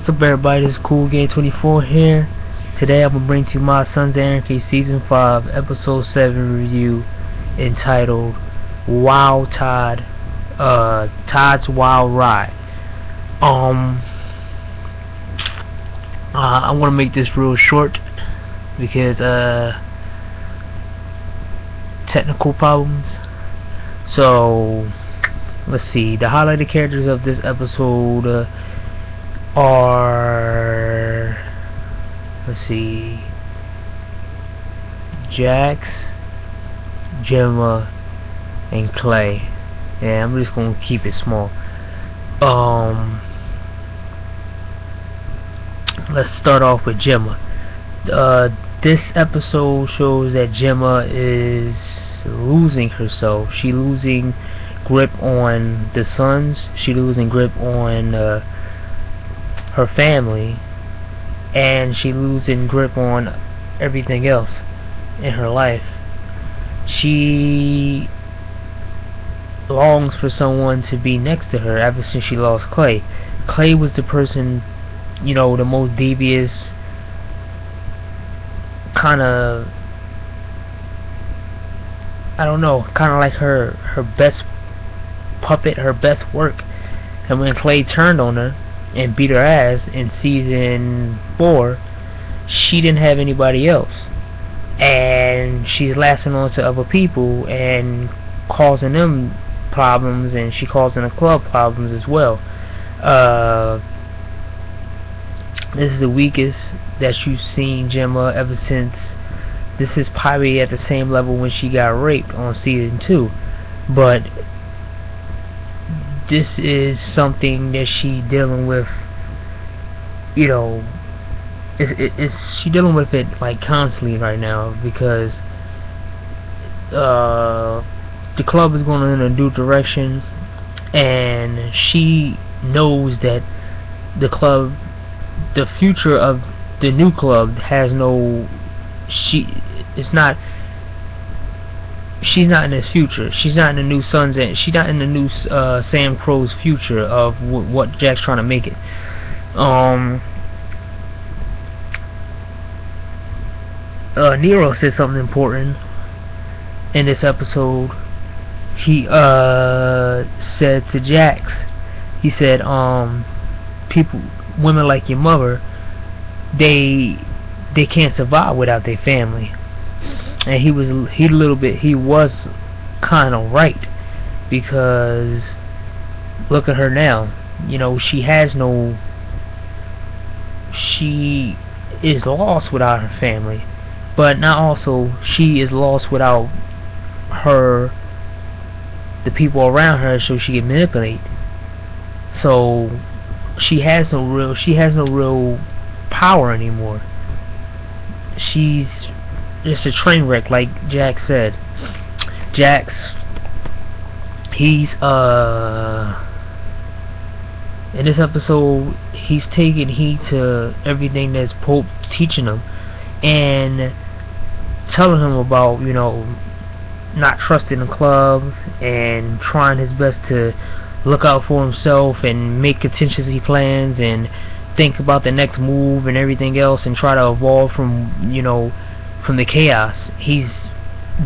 What's up, everybody? This is Cool Game 24 here. Today I'm gonna bring to you my Sons of Anarchy Season 5 Episode 7 review entitled Wild Tide, Tide's Wild Ride. I want to make this real short because technical problems. So let's see. The highlighted characters of this episode are, let's see, Jax, Gemma, and Clay. Yeah, I'm just gonna keep it small. Let's start off with Gemma. This episode shows that Gemma is losing herself. She losing grip on the sons. She losing grip on her family, and she losing grip on everything else in her life. She longs for someone to be next to her ever since she lost Clay. Clay was the person, you know, the most devious, kind of, I don't know, kind of like her best puppet, her best work. And when Clay turned on her and beat her ass in season 4, she didn't have anybody else, and she's lasting on to other people and causing them problems, and she causing the club problems as well. This is the weakest that you've seen Gemma ever since. This is probably at the same level when she got raped on season 2, but this is something that she dealing with, you know, she dealing with it like constantly right now, because the club is going in a new direction, and she knows that the club, the future of the new club has no, she's not in this future. She's not in the new Sons, and she's not in the new Sam Crow's future of what Jack's trying to make it. Nero said something important in this episode. He said to Jax, he said, people, women like your mother, they can't survive without their family. And he was kind of right, because look at her now. You know, she is lost without her family, but now also she is lost without the people around her, so she can manipulate. So she has no real power anymore. She's just a train wreck, like Jax said. Jax, he's in this episode, he's taking heed to everything that's Pope teaching him, and telling him about, you know, not trusting the club, and trying his best to look out for himself and make contingency plans and think about the next move and everything else, and try to evolve from, you know, from the chaos. He's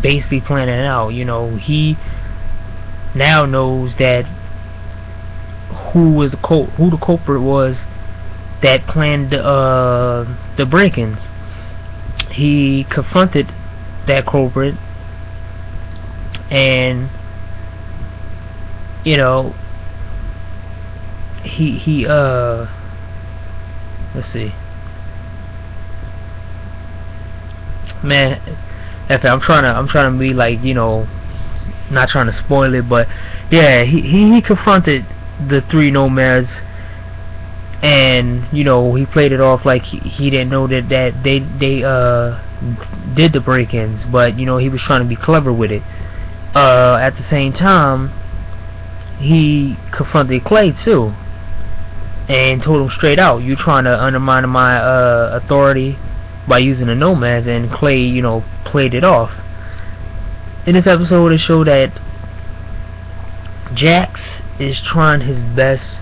basically planning it out. You know, he now knows that who the culprit was that planned the break-ins. He confronted that culprit, and you know, he let's see, man, I'm trying to be like, you know, not trying to spoil it, but yeah, he confronted the 3 nomads, and you know, he played it off like he didn't know that they did the break-ins, but you know, he was trying to be clever with it. At the same time, he confronted Clay too, and told him straight out, "You trying to undermine my authority by using the nomads," and Clay, you know, played it off. In this episode, it showed that Jax is trying his best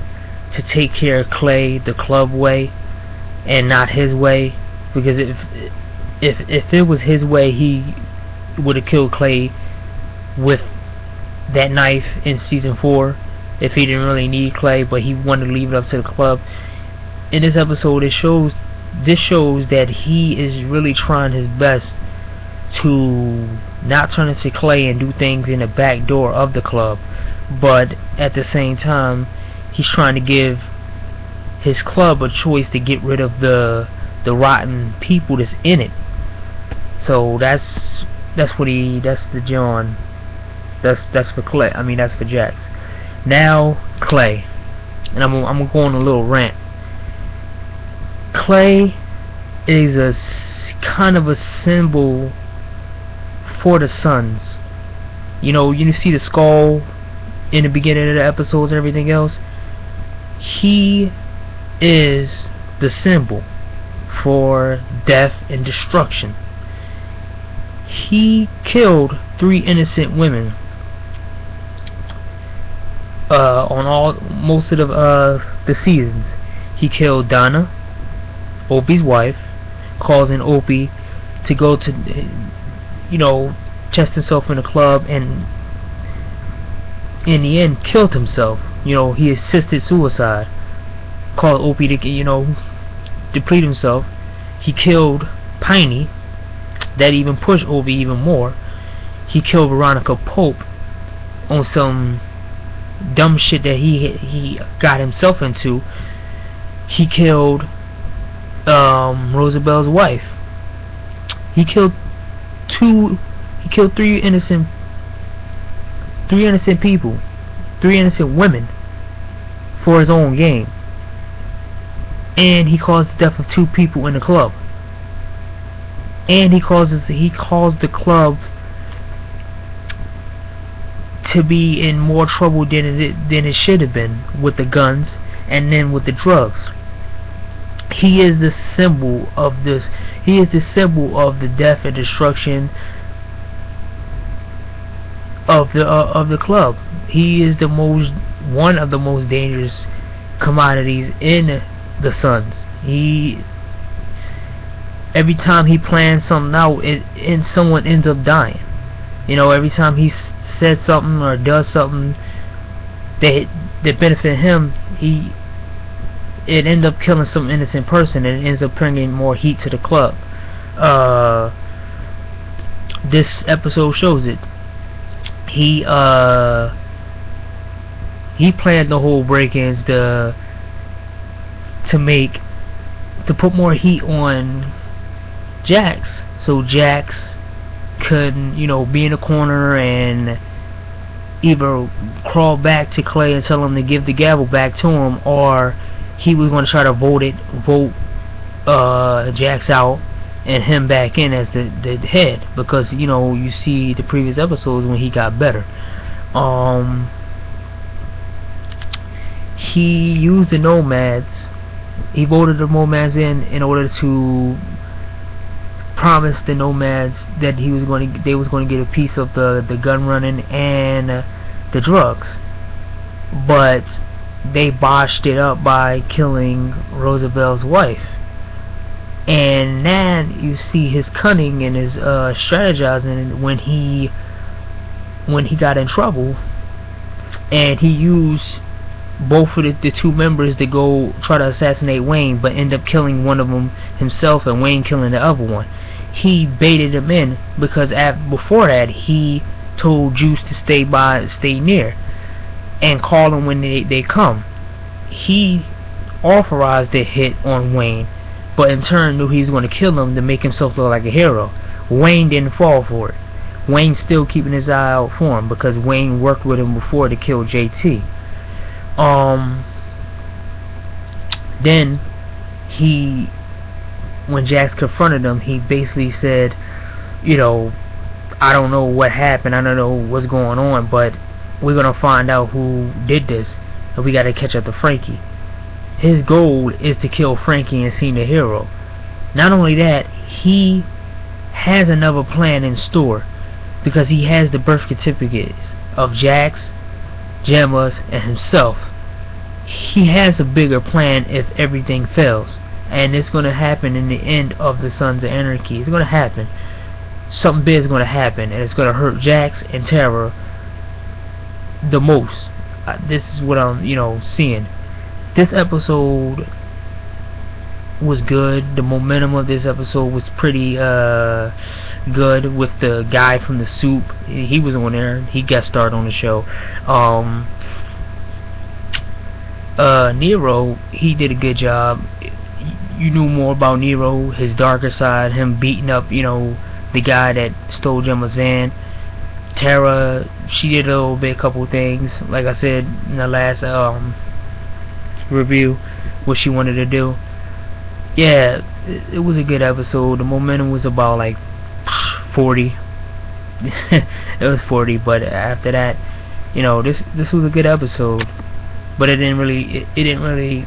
to take care of Clay the club way and not his way, because if it was his way, he would have killed Clay with that knife in season 4 if he didn't really need Clay, but he wanted to leave it up to the club. In this episode, this shows that he is really trying his best to not turn into Clay and do things in the back door of the club, but at the same time he's trying to give his club a choice to get rid of the rotten people that's in it. So that's the John. That's for Clay. I mean, that's for Jax. Now Clay, and I'm gonna go on a little rant. Clay is a kind of a symbol for the Sons. You know, you see the skull in the beginning of the episodes and everything else. He is the symbol for death and destruction. He killed 3 innocent women on most of the seasons. He killed Donna, Opie's wife, causing Opie to go to, you know, test himself in a club, and in the end killed himself. You know, he assisted suicide, caused Opie to, you know, deplete himself. He killed Piney. That even pushed Opie even more. He killed Veronica Pope on some dumb shit that he got himself into. He killed Rosabelle's wife. He killed 3 innocent people, 3 innocent women for his own gain. And he caused the death of 2 people in the club. And he caused the club to be in more trouble than it should have been, with the guns and then with the drugs. He is the symbol of this. He is the symbol of the death and destruction of the club. He is one of the most dangerous commodities in the Sons. Every time he plans something out, and someone ends up dying. You know, every time he says something or does something that benefit him, it ends up killing some innocent person, and it ends up bringing more heat to the club. This episode shows it. He planned the whole break-ins to put more heat on Jax, so Jax could, you know, be in a corner and either crawl back to Clay and tell him to give the gavel back to him, or he was going to try to vote Jax out and him back in as the head, because, you know, you see the previous episodes when he got better. He used the nomads. He voted the nomads in order to promise the nomads that they was going to get a piece of the gun running and the drugs, but they botched it up by killing Rosabelle's wife. And then you see his cunning and his strategizing when he got in trouble, and he used both of the 2 members to go try to assassinate Wayne, but end up killing one of them himself and Wayne killing the other one. He baited him in, because before that he told Juice to stay near and call them when they come. He authorized the hit on Wayne, but in turn knew he was going to kill him to make himself look like a hero. Wayne didn't fall for it. Wayne's still keeping his eye out for him, because Wayne worked with him before to kill JT. Then when Jax confronted him, he basically said, you know, I don't know what happened, I don't know what's going on, but we're gonna find out who did this, and we gotta catch up to Frankie. His goal is to kill Frankie and seem the hero. Not only that, he has another plan in store, because he has the birth certificates of Jax, Gemma's, and himself. he has a bigger plan if everything fails, and it's gonna happen in the end of the Sons of Anarchy. It's gonna happen. Something big is gonna happen, and it's gonna hurt Jax and Tara the most. This is what I'm, seeing. This episode was good. The momentum of this episode was pretty good, with the guy from the soup. He was on there. He guest starred on the show. Nero, he did a good job. You knew more about Nero, his darker side, him beating up, the guy that stole Gemma's van. Tara, she did a couple things, like I said in the last review, what she wanted to do. Yeah, it was a good episode. The momentum was about like 40. It was 40, but after that, this was a good episode. But it didn't really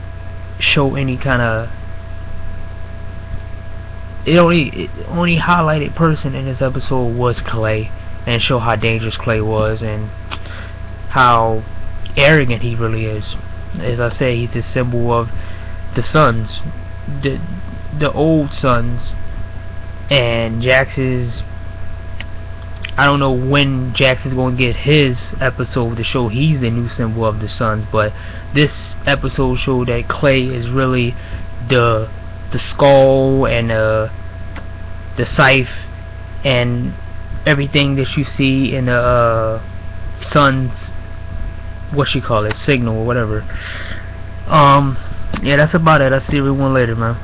show any kind of. It only highlighted person in this episode was Clay, and show how dangerous Clay was and how arrogant he really is. As I say, he's the symbol of the Sons, the old Sons, and Jax is. I don't know when Jax is going to get his episode to show he's the new symbol of the Sons, but this episode showed that Clay is really the skull and the scythe and everything that you see in the Sons, what you call it, signal or whatever. Yeah, that's about it. I'll see everyone later, man.